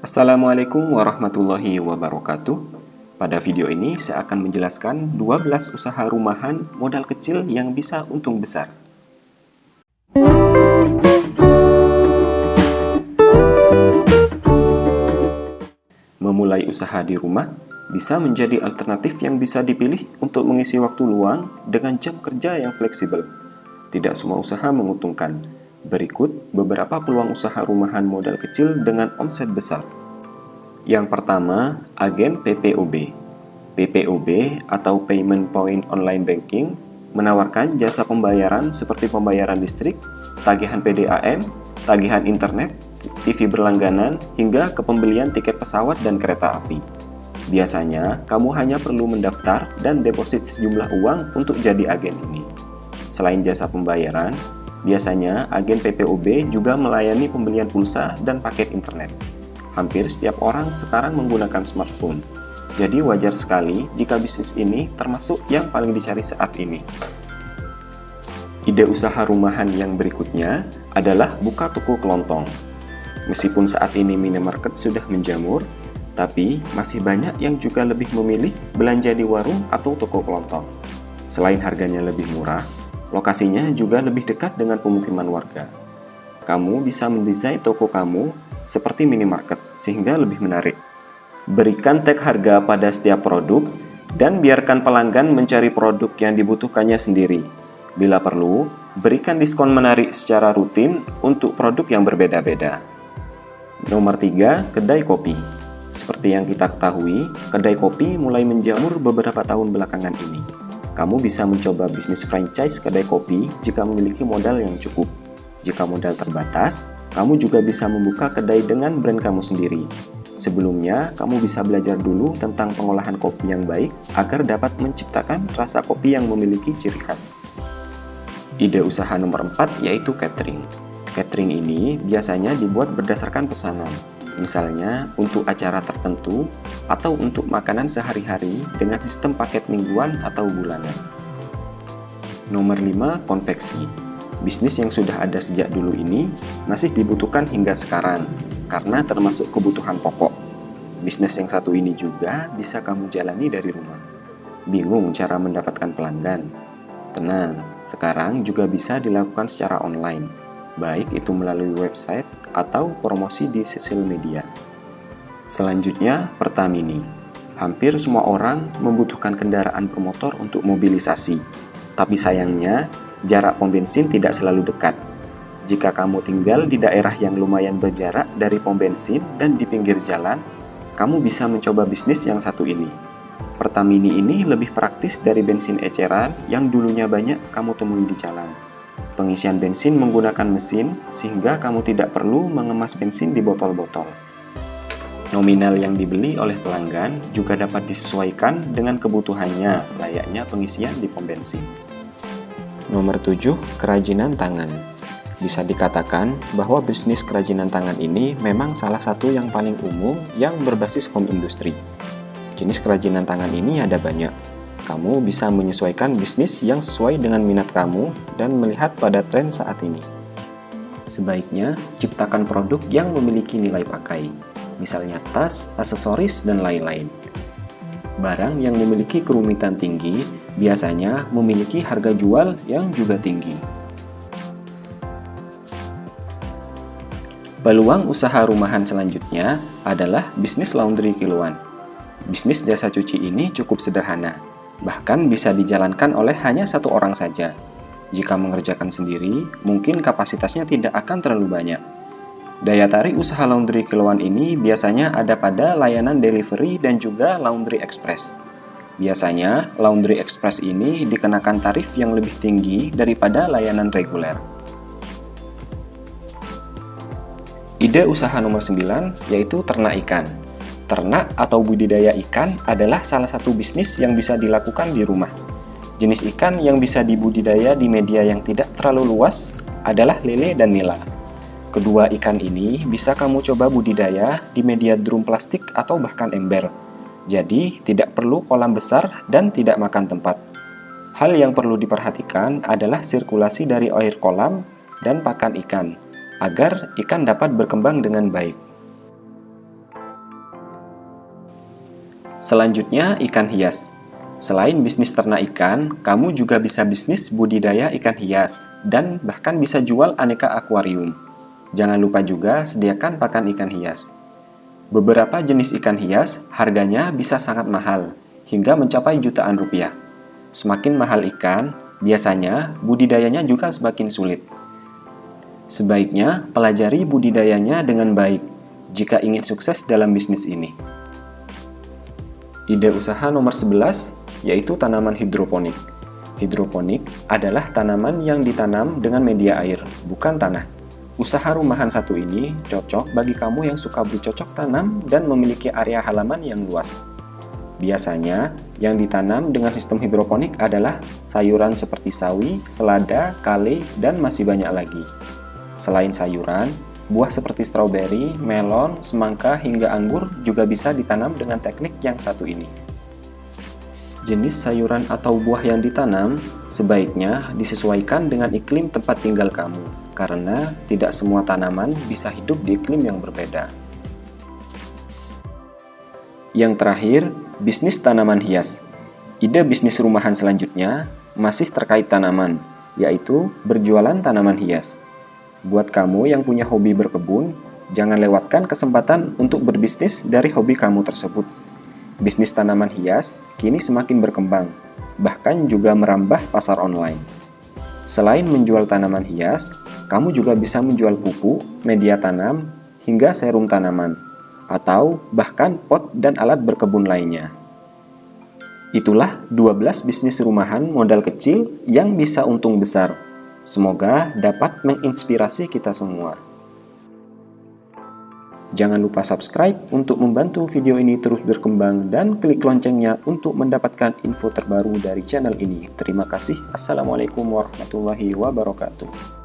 Assalamualaikum warahmatullahi wabarakatuh. Pada video ini saya akan menjelaskan 12 usaha rumahan modal kecil yang bisa untung besar. Memulai usaha di rumah bisa menjadi alternatif yang bisa dipilih untuk mengisi waktu luang dengan jam kerja yang fleksibel. Tidak semua usaha menguntungkan. Berikut beberapa peluang usaha rumahan modal kecil dengan omset besar. Yang pertama, agen PPOB. PPOB atau Payment Point Online Banking menawarkan jasa pembayaran seperti pembayaran listrik, tagihan PDAM, tagihan internet, TV berlangganan, hingga kepembelian tiket pesawat dan kereta api. Biasanya, kamu hanya perlu mendaftar dan deposit sejumlah uang untuk jadi agen ini. Selain jasa pembayaran, biasanya agen PPOB juga melayani pembelian pulsa dan paket internet. Hampir setiap orang sekarang menggunakan smartphone, jadi wajar sekali jika bisnis ini termasuk yang paling dicari saat ini. Ide usaha rumahan yang berikutnya adalah buka toko kelontong. Meskipun saat ini minimarket sudah menjamur, tapi masih banyak yang juga lebih memilih belanja di warung atau toko kelontong. Selain harganya lebih murah, lokasinya juga lebih dekat dengan pemukiman warga. Kamu bisa mendesain toko kamu seperti minimarket sehingga lebih menarik. Berikan tag harga pada setiap produk dan biarkan pelanggan mencari produk yang dibutuhkannya sendiri. Bila perlu, berikan diskon menarik secara rutin untuk produk yang berbeda-beda. Nomor 3, kedai kopi. Seperti yang kita ketahui, kedai kopi mulai menjamur beberapa tahun belakangan ini. Kamu bisa mencoba bisnis franchise kedai kopi jika memiliki modal yang cukup. Jika modal terbatas, kamu juga bisa membuka kedai dengan brand kamu sendiri. Sebelumnya, kamu bisa belajar dulu tentang pengolahan kopi yang baik agar dapat menciptakan rasa kopi yang memiliki ciri khas. Ide usaha nomor 4 yaitu catering. Catering ini biasanya dibuat berdasarkan pesanan. Misalnya untuk acara tertentu atau untuk makanan sehari-hari dengan sistem paket mingguan atau bulanan. Nomor 5, konveksi. Bisnis yang sudah ada sejak dulu ini masih dibutuhkan hingga sekarang karena termasuk kebutuhan pokok. Bisnis yang satu ini juga bisa kamu jalani dari rumah. Bingung cara mendapatkan pelanggan? Tenang, sekarang juga bisa dilakukan secara online, baik itu melalui website atau promosi di sosial media. Selanjutnya, Pertamini. Hampir semua orang membutuhkan kendaraan bermotor untuk mobilisasi. Tapi sayangnya, jarak pom bensin tidak selalu dekat. Jika kamu tinggal di daerah yang lumayan berjarak dari pom bensin dan di pinggir jalan, kamu bisa mencoba bisnis yang satu ini. Pertamini ini lebih praktis dari bensin eceran yang dulunya banyak kamu temui di jalan. Pengisian bensin menggunakan mesin, sehingga kamu tidak perlu mengemas bensin di botol-botol. Nominal yang dibeli oleh pelanggan juga dapat disesuaikan dengan kebutuhannya, layaknya pengisian di pom bensin. Nomor 7, kerajinan tangan. Bisa dikatakan bahwa bisnis kerajinan tangan ini memang salah satu yang paling umum yang berbasis home industry. Jenis kerajinan tangan ini ada banyak. Kamu bisa menyesuaikan bisnis yang sesuai dengan minat kamu dan melihat pada tren saat ini. Sebaiknya, ciptakan produk yang memiliki nilai pakai, misalnya tas, aksesoris, dan lain-lain. Barang yang memiliki kerumitan tinggi biasanya memiliki harga jual yang juga tinggi. Peluang usaha rumahan selanjutnya adalah bisnis laundry kiloan. Bisnis jasa cuci ini cukup sederhana. Bahkan bisa dijalankan oleh hanya satu orang saja. Jika mengerjakan sendiri, mungkin kapasitasnya tidak akan terlalu banyak. Daya tarik usaha laundry kiloan ini biasanya ada pada layanan delivery dan juga laundry express. Biasanya, laundry express ini dikenakan tarif yang lebih tinggi daripada layanan reguler. Ide usaha nomor 9 yaitu ternak ikan. Ternak atau budidaya ikan adalah salah satu bisnis yang bisa dilakukan di rumah. Jenis ikan yang bisa dibudidaya di media yang tidak terlalu luas adalah lele dan nila. Kedua ikan ini bisa kamu coba budidaya di media drum plastik atau bahkan ember. Jadi, tidak perlu kolam besar dan tidak makan tempat. Hal yang perlu diperhatikan adalah sirkulasi dari air kolam dan pakan ikan, agar ikan dapat berkembang dengan baik. Selanjutnya, ikan hias. Selain bisnis ternak ikan, kamu juga bisa bisnis budidaya ikan hias dan bahkan bisa jual aneka akuarium. Jangan lupa juga sediakan pakan ikan hias. Beberapa jenis ikan hias harganya bisa sangat mahal, hingga mencapai jutaan rupiah. Semakin mahal ikan, biasanya budidayanya juga semakin sulit. Sebaiknya pelajari budidayanya dengan baik jika ingin sukses dalam bisnis ini. Ide usaha nomor 11 yaitu tanaman hidroponik. Hidroponik adalah tanaman yang ditanam dengan media air, bukan tanah. Usaha rumahan satu ini cocok bagi kamu yang suka bercocok tanam dan memiliki area halaman yang luas. Biasanya, yang ditanam dengan sistem hidroponik adalah sayuran seperti sawi, selada, kale, dan masih banyak lagi. Selain sayuran, buah seperti stroberi, melon, semangka, hingga anggur juga bisa ditanam dengan teknik yang satu ini. Jenis sayuran atau buah yang ditanam sebaiknya disesuaikan dengan iklim tempat tinggal kamu, karena tidak semua tanaman bisa hidup di iklim yang berbeda. Yang terakhir, bisnis tanaman hias. Ide bisnis rumahan selanjutnya masih terkait tanaman, yaitu berjualan tanaman hias. Buat kamu yang punya hobi berkebun, jangan lewatkan kesempatan untuk berbisnis dari hobi kamu tersebut. Bisnis tanaman hias kini semakin berkembang, bahkan juga merambah pasar online. Selain menjual tanaman hias, kamu juga bisa menjual pupuk, media tanam, hingga serum tanaman, atau bahkan pot dan alat berkebun lainnya. Itulah 12 bisnis rumahan modal kecil yang bisa untung besar. Semoga dapat menginspirasi kita semua. Jangan lupa subscribe untuk membantu video ini terus berkembang dan klik loncengnya untuk mendapatkan info terbaru dari channel ini. Terima kasih. Assalamualaikum warahmatullahi wabarakatuh.